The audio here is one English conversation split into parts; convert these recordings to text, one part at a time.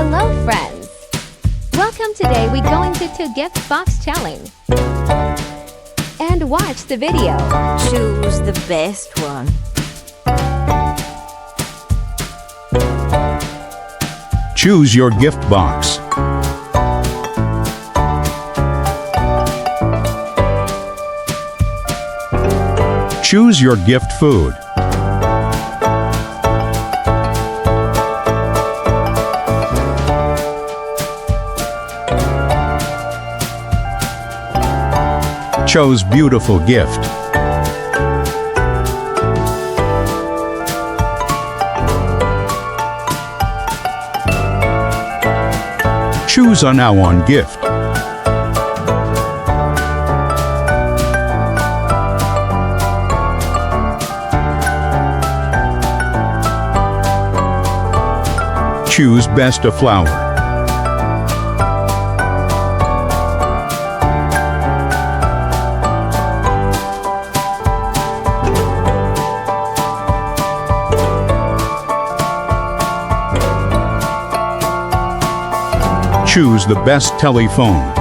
Hello friends! Welcome. Today we're going to gift box challenge. And watch the video. Choose the best one. Choose your gift box. Choose your gift food. Choose beautiful gift. Choose a now on gift. Choose best of flower. Choose the best telephone.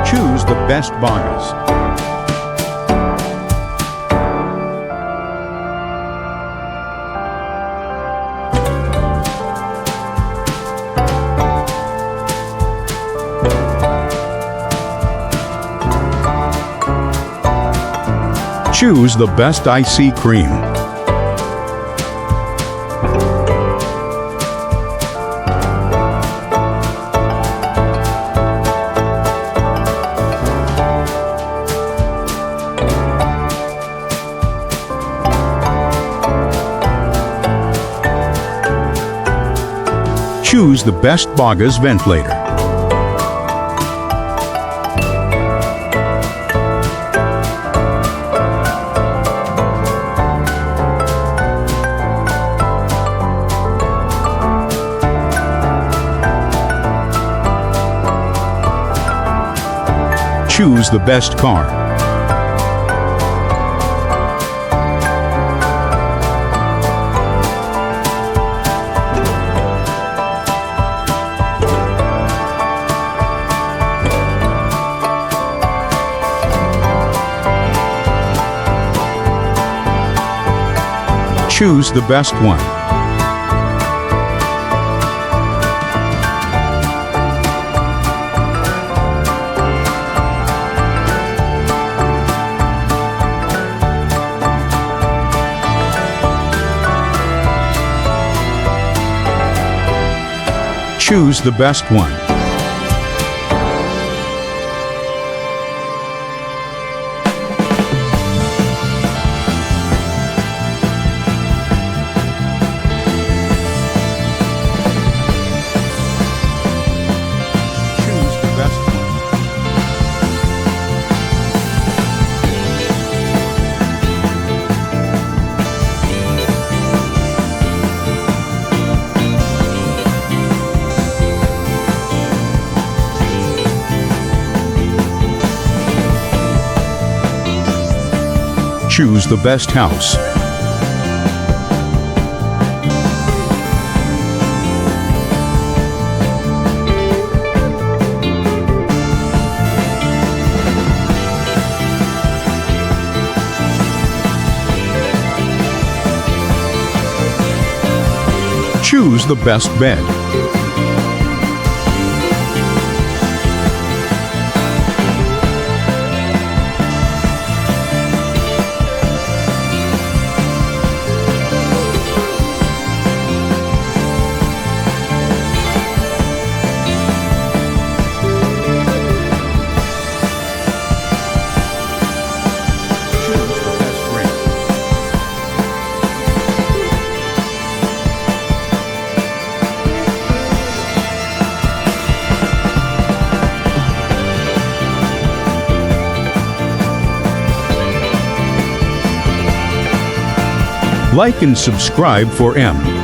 Choose the best bonnets. Choose the best icy cream. Choose the best Bogas ventilator. Choose the best car. Choose the best one. Choose the best one. Choose the best one. Choose the best house. Choose the best bed. Like and subscribe for M.